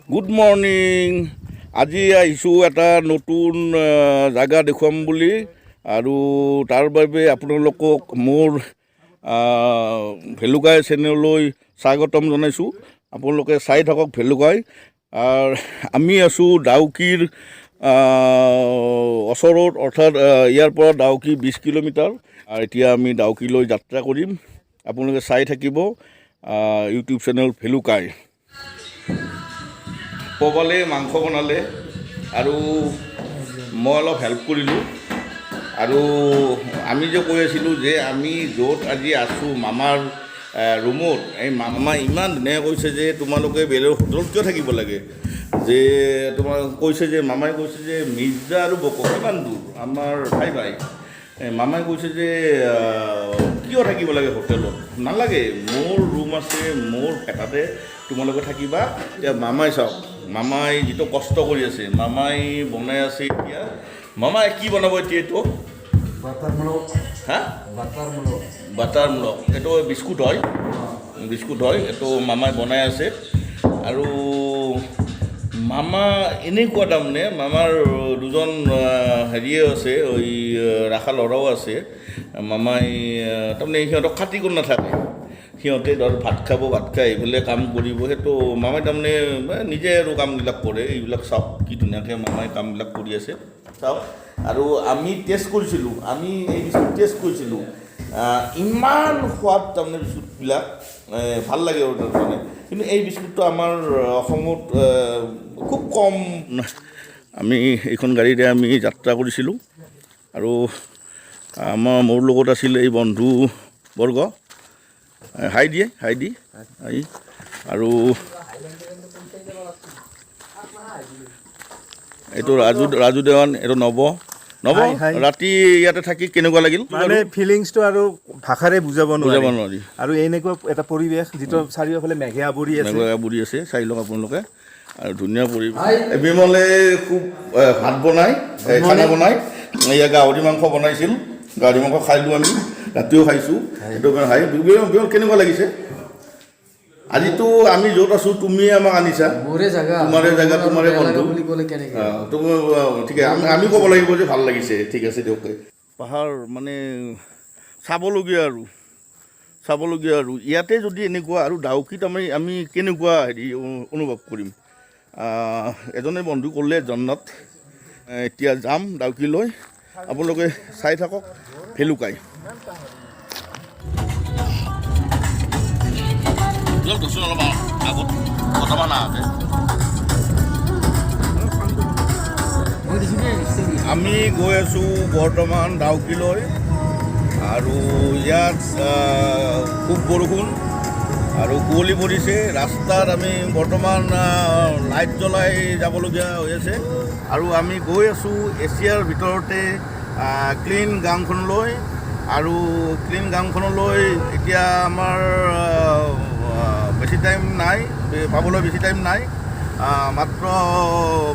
Good morning. আজি আহিছোঁ এটা নতুন জাগা দেখুৱাম বুলি আৰু তাৰ বাবে আপোনালোকক মোৰ ভেলুকাই চেনেললৈ স্বাগতম জনাইছোঁ। আপোনালোকে চাই থাকক ভেলুকাই। আমি আছোঁ ডাউকিৰ ওচৰত, অৰ্থাৎ ইয়াৰ পৰা ডাউকি 20 কিলোমিটাৰ। আৰু এতিয়া আমি ডাউকিলৈ যাত্ৰা কৰিম। আপোনালোকে চাই থাকিব ইউটিউব চেনেল ভেলুকাই। পবালে মাংস বনালে আৰু মই অলপ হেল্প কৰিলোঁ। আৰু আমি যে কৈ আছিলোঁ যে আমি য'ত আজি আছোঁ মামাৰ ৰুমত, এই মামা ইমান ধুনীয়া কৈছে যে তোমালোকে বেলেগ হোটেলত কিয় থাকিব লাগে, যে তোমাৰ কৈছে যে মামাই কৈছে যে মিৰ্জা আৰু বকো কিমান দূৰ আমাৰ ভাই মামাই কৈছে যে কিয় থাকিব লাগে হোটেলত, নালাগে মোৰ ৰুম আছে, মোৰ ভেটাতে তোমালোকে থাকিবা। এতিয়া মামাই চাওক, মামাই যিটো কষ্ট কৰি আছে, মামাই বনাই আছে এতিয়া। মামাই কি বনাব এতিয়া? এইটো বাটাৰ মূলক, এইটো বিস্কুট হয়, এইটো মামাই বনাই আছে। আৰু মামা এনেকুৱা তাৰমানে মামাৰ দুজন হেৰিয়ে আছে, ওই ৰাখা ল'ৰাও আছে। মামাই তাৰমানে সিহঁতক খাতি কৰি নাথাকে, সিহঁতে ধৰ ভাত খাব, ভাত খাই আহি পেলাই কাম কৰিব। সেইটো মামাই তাৰমানে নিজে আৰু কামবিলাক কৰে। এইবিলাক চাওক কি ধুনীয়াকৈ মামাই কামবিলাক কৰি আছে, চাওক। আৰু আমি টেষ্ট কৰিছিলোঁ, আমি এই বিস্কুট টেষ্ট কৰিছিলোঁ, ইমান সোৱাদ তাৰমানে বিস্কুটবিলাক, ভাল লাগে আৰু তাৰমানে। কিন্তু এই বিস্কুটটো আমাৰ অসমত খুব কম। আমি এইখন গাড়ীৰে আমি যাত্ৰা কৰিছিলোঁ আৰু মোৰ লগত আছিল এই বন্ধুবৰ্গ। হাই দি আৰু এইটো ৰাজু দেৱান, এইটো নৱ। ৰাতি ইয়াতে থাকি কেনেকুৱা লাগিল? মানে ফিলিংছটো আৰু ভাষাৰে বুজাব নোৱাৰি। আৰু এনেকুৱা এটা পৰিৱেশ যিটো চাৰিওফালে মেঘে আৱৰি আছে, চাই লওক আপোনালোকে। আৰু ধুনীয়া পৰিৱেশ। বিমলে খুব ভাত বনাই, খানা বনাই, এয়া গাহৰি মাংস বনাইছিল, গাহৰি মাংস খাইলোঁ আমি, ৰাতিও খাইছোঁ। এইটো বিমল কেনেকুৱা লাগিছে? আজিতো আমি য'ত আছোঁ তুমিয়ে আমাক আনিছা, তোমাৰে জেগা, তোমাৰে বন্ধু। ঠিকে, আমি ক'ব লাগিব যে ভাল লাগিছে। ঠিক আছে দিয়ক। পাহাৰ মানে চাবলগীয়া আৰু ইয়াতে যদি এনেকুৱা, আৰু ডাউকিত আমি কেনেকুৱা হেৰি অনুভৱ কৰিম। এজনে বন্ধু ক'লে জন্নত। এতিয়া যাম ডাউকিলৈ, আপোনালোকে চাই থাকক ভেলুকাই। আমি গৈ আছোঁ বৰ্তমান ডাউকিলৈ, আৰু ইয়াত খুব বৰষুণ আৰু কুঁৱলী পৰিছে। ৰাস্তাত আমি বৰ্তমান লাইট জ্বলাই যাবলগীয়া হৈ আছে। আৰু আমি গৈ আছোঁ এছিয়াৰ ভিতৰতে ক্লিন গাঁওখনলৈ। আৰু ক্লিন গাঁওখনলৈ এতিয়া আমাৰ বেছি টাইম নাই, পাবলৈ বেছি টাইম নাই, মাত্ৰ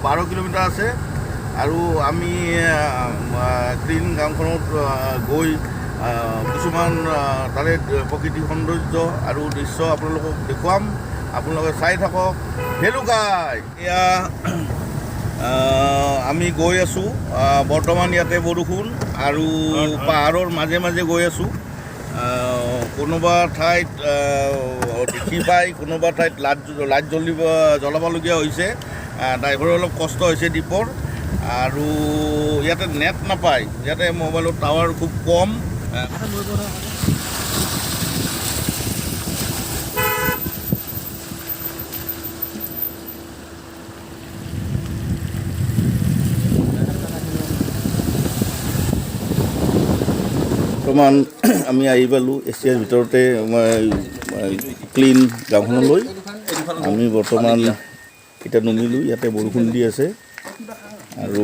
12 কিলোমিটাৰ আছে। আৰু আমি ক্লিন গাঁওখনত গৈ কিছুমান তাৰে প্ৰাকৃতিক সৌন্দৰ্য আৰু দৃশ্য আপোনালোকক দেখুৱাম। আপোনালোকে চাই থাকক ভেলুকাই। এয়া আমি গৈ আছোঁ, বৰ্তমান ইয়াতে বৰষুণ আৰু পাহাৰৰ মাজে মাজে গৈ আছোঁ। কোনোবা ঠাইত দেখি পাই, কোনোবা ঠাইত লাইট জ্বলাবলগীয়া হৈছে। ড্ৰাইভাৰৰ অলপ কষ্ট হৈছে দ্বীপৰ। আৰু ইয়াতে নেট নাপায়, ইয়াতে মোবাইলৰ টাৱাৰ খুব কম। বৰ্তমান আমি আহি পালোঁ এছিয়াৰ ভিতৰতে ক্লিন গাঁওখনলৈ। আমি বৰ্তমান এতিয়া নমিলোঁ, ইয়াতে বৰষুণ দি আছে আৰু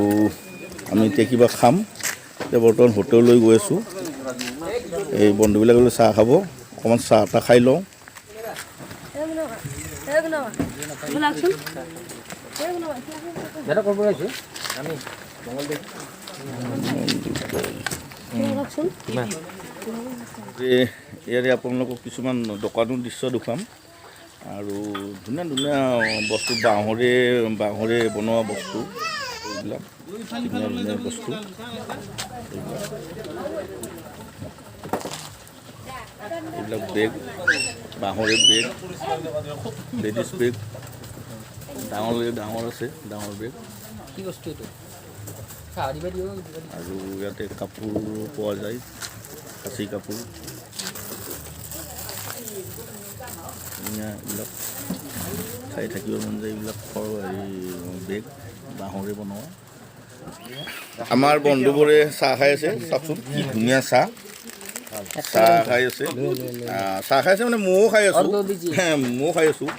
আমি এতিয়া কিবা খাম। এতিয়া বৰ্তমান হোটেললৈ গৈ আছোঁ। এই বন্ধুবিলাকলৈ চাহ খাব, অকণমান চাহ এটা খাই লওঁ। ইয়াৰে আপোনালোকক কিছুমান দোকানৰ দৃশ্য দেখুৱাম। আৰু ধুনীয়া ধুনীয়া বস্তু বাঁহৰে বনোৱা বস্তু এইবিলাক ধুনীয়া ধুনীয়া বস্তু এইবিলাক বেগ বাঁহৰে বেগ লেডিজ বেগ ডাঙৰ আছে ডাঙৰ বেগ আৰু ইয়াতে কাপোৰ পোৱা যায় খাচী কাপোৰ এইবিলাক চাই থাকিব মন যায় এইবিলাক বেগ বাঁহৰে বনোৱা আমাৰ বন্ধুবোৰে চাহ খাই আছে চাওকচোন কি ধুনীয়া চাহ খাই আছে চাহ খাই আছে মানে ময়ো খাই আছোঁ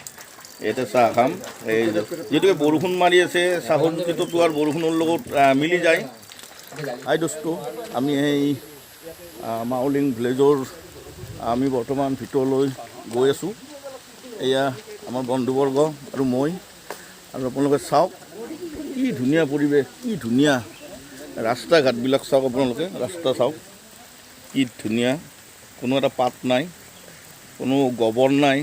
এতিয়া চাহ খাম এই যিহেতুকে বৰষুণ মাৰি আছে চাহৰ জুতিটো আৰু বৰষুণৰ লগত মিলি যায় আই দোস্ত আমি এই মাউলিং ভিলেজৰ আমি বৰ্তমান ভিতৰলৈ গৈ আছোঁ এয়া আমাৰ বন্ধুবৰ্গ আৰু মই আৰু আপোনালোকে চাওক কি ধুনীয়া পৰিৱেশ কি ধুনীয়া ৰাস্তা ঘাটবিলাক চাওক আপোনালোকে ৰাস্তা চাওক কি ধুনীয়া কোনো এটা পাত নাই কোনো গোবৰ নাই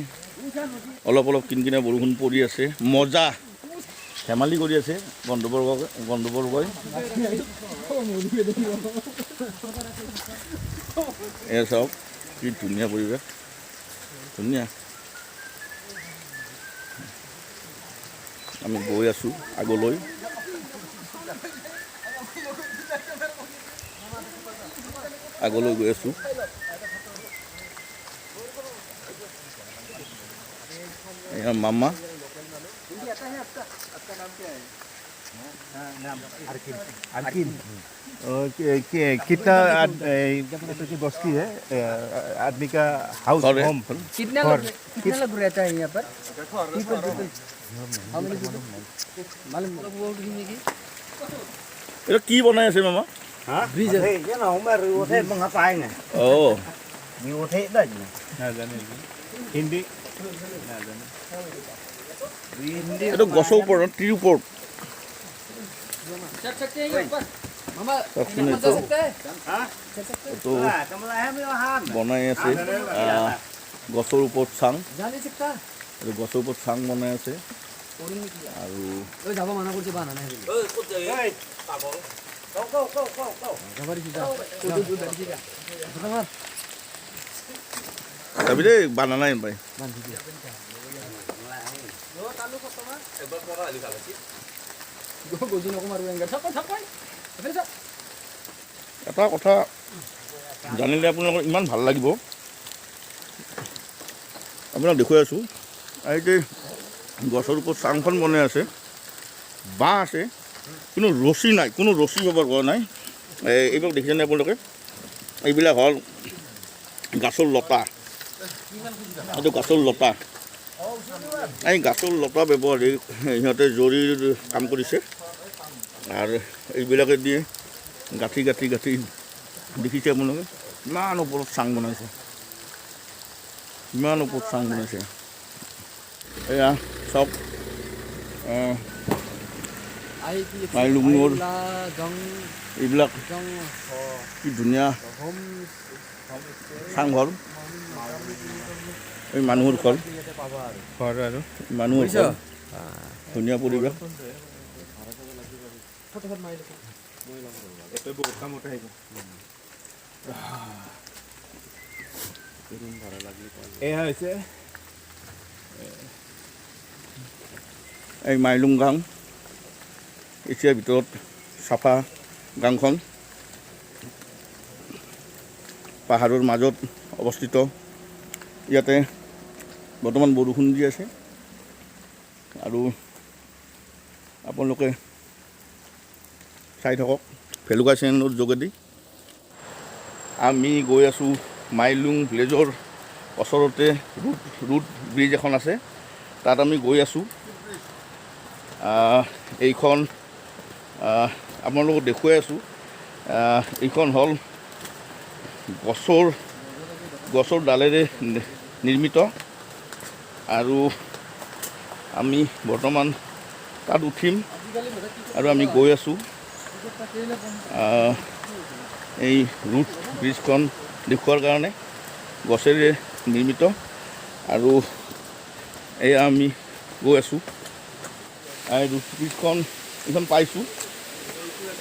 অলপ অলপ কিনকিনীয়া বৰষুণ পৰি আছে মজা ধেমালি কৰি আছে বন্ধুবৰ্গই এয়া চাওক কি ধুনীয়া পৰিৱেশ ধুনীয়া আমি গৈ আছোঁ আগলৈ গৈ আছোঁ এয়া মামা कितना बस्ती है आदमी का हाउस होम कितना लोग रहता है यहाँ पर এটা কি বনাই আছে মামা ब्रिज অঁ हिंदी এইটো গছৰ ওপৰত ট্ৰিৰ ওপৰত चढ़ सकते हैं ऊपर मामा চাওকচোন चढ़ এইটো सकते हैं এইটো বনাই আছে গছৰ ওপৰত চাং जा नहीं सकता এইটো গছৰ ওপৰত চাং বনাই আছে আৰু ओए जाबा माना करছে বানা না যাবাৰি সিধা যাবি দেই বানানা পাই এটা কথা জানিলে আপোনালোকৰ ইমান ভাল লাগিব আপোনাক দেখুৱাই আছোঁ এই যে গছৰ ওপৰত চাংখন বনাই আছে বাঁহ আছে কিন্তু ৰছী নাই কোনো ৰছী ব্যৱহাৰ কৰা নাই এইবিলাক দেখিছেনে আপোনালোকে এইবিলাক হ'ল গাছৰ লতা এইটো গাছৰ লতা এই গাছৰ লতা ব্যৱহাৰ সিহঁতে জৰিৰ কাম কৰিছে আৰু এইবিলাকে দিয়ে গাঁঠি দেখিছে আপোনালোকে ইমান ওপৰত চাং বনাইছে এয়া চব মাইলুঙৰ এইবিলাক কি ধুনীয়া চাংঘৰ এই মানুহৰ ঘৰ আৰু মানুহৰ ঘৰ ধুনীয়া পৰিৱেশ এয়া হৈছে এই মাইলুং গাঁও এছিয়াৰ ভিতৰত চাফা গাঁওখন পাহাৰৰ মাজত অৱস্থিত ইয়াতে বৰ্তমান বৰষুণ দি আছে আৰু আপোনালোকে চাই থাকক ভেলুকা চেনেলৰ যোগেদি আমি গৈ আছোঁ মাইলুং ভিলেজৰ ওচৰতে ৰুট ব্ৰিজ এখন আছে তাত আমি গৈ আছোঁ এইখন আপোনালোকক দেখুৱাই আছোঁ এইখন হ'ল গছৰ ডালেৰে নিৰ্মিত আৰু আমি বৰ্তমান তাত উঠিম আৰু আমি গৈ আছোঁ এই ৰুট ব্ৰিজখন দেখুৱাৰ কাৰণে গছেৰে নিৰ্মিত আৰু এয়া আমি গৈ আছোঁ। ৰুট ব্ৰিজখন এইখন পাইছোঁ।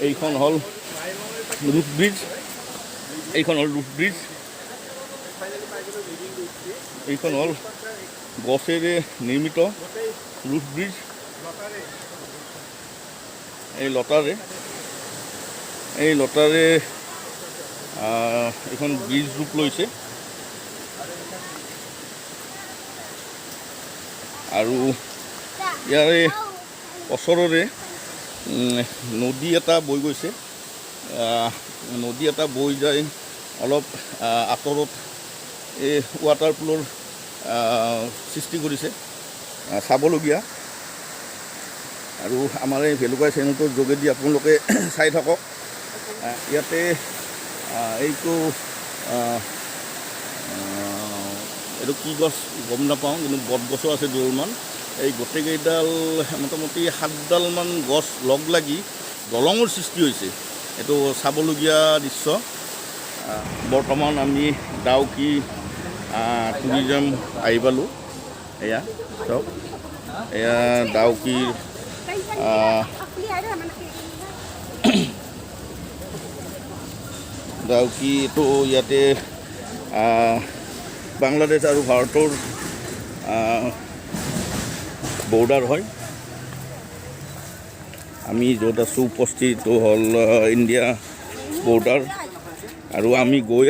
এইখন হ'ল ৰুট ব্ৰিজ। এইখন হ'ল ৰুট ব্ৰিজ। এইখন হ'ল গছেৰে নিৰ্মিত ৰুট ব্ৰিজ। এই লতাৰে এইখন ব্ৰিজ ৰূপ লৈছে। আৰু ইয়াৰে ওচৰৰে নদী এটা বৈ গৈছে। নদী এটা বৈ যায় অলপ আঁতৰত এই ৱাটাৰ পুলৰ সৃষ্টি কৰিছে, চাবলগীয়া। আৰু আমাৰ এই ভেলুকাই চেনেলটোৰ যোগেদি আপোনালোকে চাই থাকক। ইয়াতে এইটো এইটো কি গছ গম নাপাওঁ, কিন্তু বটগছো আছে দুডালমান। এই গোটেইকেইডাল মোটামুটি 7ডালমান গছ লগ লাগি দলঙৰ সৃষ্টি হৈছে। এইটো চাবলগীয়া দৃশ্য। বৰ্তমান আমি ডাউকি টুৰিজম আহি পালোঁ। এয়া চাওক, এয়া ডাউকিৰ ডাউকি। এইটো ইয়াতে বাংলাদেশ আৰু ভাৰতৰ বৰ্ডাৰ হয়। আমি য'ত আছোঁ উপস্থিত হ'ল ইণ্ডিয়া বৰ্ডাৰ। আৰু আমি গৈ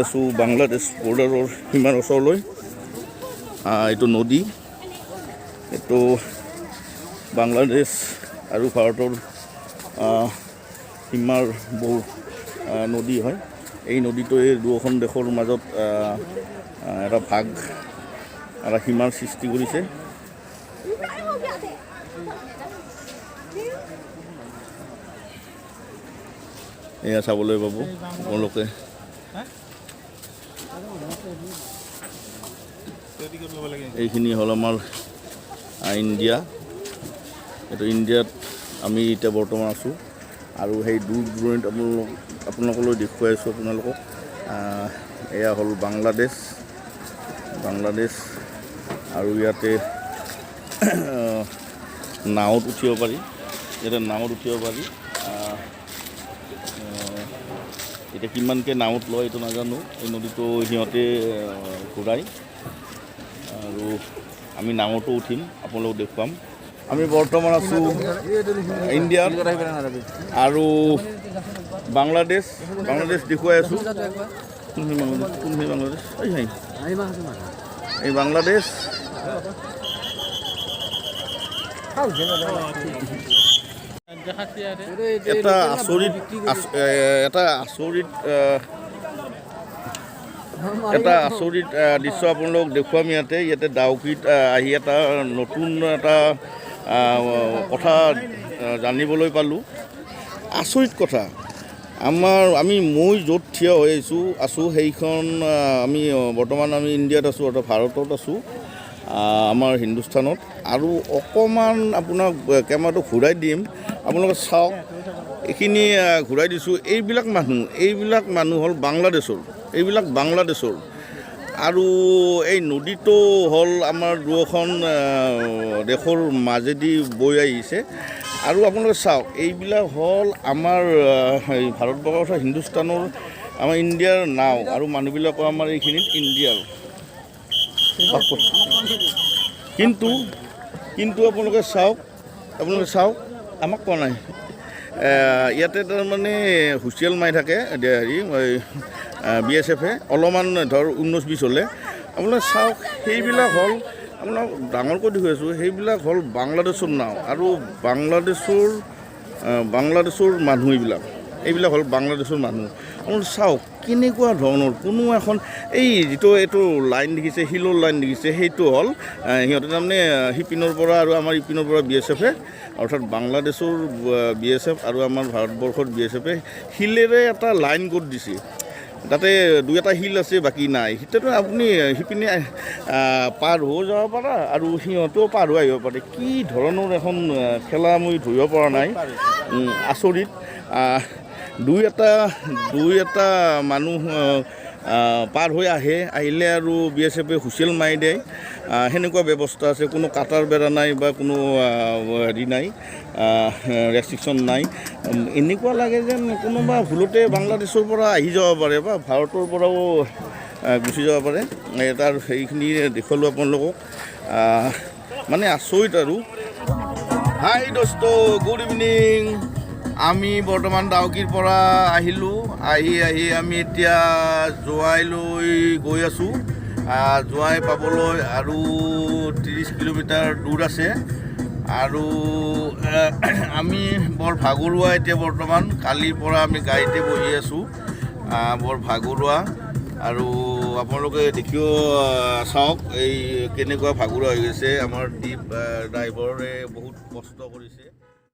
আছোঁ বাংলাদেশ বৰ্ডাৰৰ সীমাৰ ওচৰলৈ। এইটো নদী, এইটো বাংলাদেশ আৰু ভাৰতৰ সীমাৰ বহু নদী হয়। এই নদীটোৱে দুয়োখন দেশৰ মাজত এটা ভাগ, এটা সীমাৰ সৃষ্টি কৰিছে। এয়া চাবলৈ পাব আপোনালোকে। এইখিনি হ'ল আমাৰ ইণ্ডিয়া। এইটো ইণ্ডিয়াত আমি এতিয়া বৰ্তমান আছোঁ। আৰু সেই দূৰ দূৰণিত আপোনালোকলৈ দেখুৱাই আছোঁ আপোনালোকক। এয়া হ'ল বাংলাদেশ। আৰু ইয়াতে নাৱত উঠিব পাৰি। এতিয়া কিমানকৈ নাৱত লয় এইটো নাজানো। এই নদীটো সিহঁতে ঘূৰায় আৰু আমি নাৱতো উঠিম, আপোনালোকক দেখুৱাম। আমি বৰ্তমান আছোঁ ইণ্ডিয়াত আৰু বাংলাদেশ দেখুৱাই আছোঁ। কোনখিনি বাংলাদেশ? এই বাংলাদেশ। এটা আচৰিত দৃশ্য আপোনালোক দেখুৱাম ইয়াতে। ডাউকিত আহি এটা নতুন এটা কথা জানিবলৈ পালোঁ। আচৰিত কথা। মই য'ত থিয় হৈ আছোঁ সেইখন বৰ্তমান আমি ইণ্ডিয়াত আছোঁ, অৰ্থাৎ ভাৰতত আছোঁ, আমাৰ হিন্দুস্তানত। আৰু অকণমান আপোনাক কেমেৰাটো ঘূৰাই দিম, আপোনালোকে চাওক। এইখিনি ঘূৰাই দিছোঁ। এইবিলাক মানুহ হ'ল বাংলাদেশৰ। আৰু এই নদীটো হ'ল আমাৰ দুয়োখন দেশৰ মাজেদি বৈ আহিছে। আৰু আপোনালোকে চাওক, এইবিলাক হ'ল আমাৰ ভাৰতবৰ্ষৰ হিন্দুস্তানৰ, আমাৰ ইণ্ডিয়াৰ নাও। আৰু মানুহবিলাকৰ আমাৰ এইখিনিত ইণ্ডিয়াৰ। কিন্তু আপোনালোকে চাওক, আমাক কোৱা নাই। ইয়াতে তাৰমানে হুইচেল মাৰি থাকে BSF অলপমান ধৰ 19-20 হ'লে। আপোনালোকে চাওক, সেইবিলাক হ'ল আপোনাক ডাঙৰকৈ দেখুৱাই আছোঁ। সেইবিলাক হ'ল বাংলাদেশৰ নাও আৰু বাংলাদেশৰ মানুহ। এইবিলাক হ'ল বাংলাদেশৰ মানুহ। আপোনালোকে চাওক কেনেকুৱা ধৰণৰ কোনো এখন এইটো লাইন দেখিছে, শিলৰ লাইন দেখিছে, সেইটো হ'ল সিহঁতে তাৰমানে সিপিনৰ পৰা আৰু আমাৰ ইপিনৰ পৰা BSF, অৰ্থাৎ বাংলাদেশৰ BSF আৰু আমাৰ ভাৰতবৰ্ষৰ BSF শিলেৰে এটা লাইন কৰি দিছে। তাতে 2-এটা শিল আছে, বাকী নাই। সেইটো আপুনি সিপিনে পাৰ হৈ যাব পাৰা আৰু সিহঁতেও পাৰ হৈ আহিব পাৰে। কি ধৰণৰ এখন খেলা মই ধৰিব পৰা নাই। আচৰিত। দুই এটা মানুহ পাৰ হৈ আহিলে আৰু BSFে হুইচেল মাৰি দিয়ে সেনেকুৱা ব্যৱস্থা আছে কোনো কাটাৰ বেৰা নাই বা কোনো হেৰি নাই ৰেষ্ট্ৰিকশ্যন নাই এনেকুৱা লাগে যেন কোনোবা ভুলতে বাংলাদেশৰ পৰা আহি যাব পাৰে বা ভাৰতৰ পৰাও গুচি যাব পাৰে তাৰ সেইখিনি দেখুৱালোঁ আপোনালোকক মানে আচৰিত আৰু হাই দোস্ত গুড ইভিনিং আমি বৰ্তমান ডাউকিৰ পৰা আহিলোঁ আহি আমি এতিয়া জোৱাইলৈ গৈ আছোঁ জোৱাই পাবলৈ আৰু 30 কিলোমিটাৰ দূৰ আছে আৰু আমি বৰ ভাগৰুৱা এতিয়া বৰ্তমান কালিৰ পৰা আমি গাড়ীতে বহি আছোঁ বৰ ভাগৰুৱা আৰু আপোনালোকে দেখিও চাওক এই কেনেকুৱা ভাগৰুৱা হৈ গৈছে আমাৰ ড্ৰাইভাৰে বহুত কষ্ট কৰিছে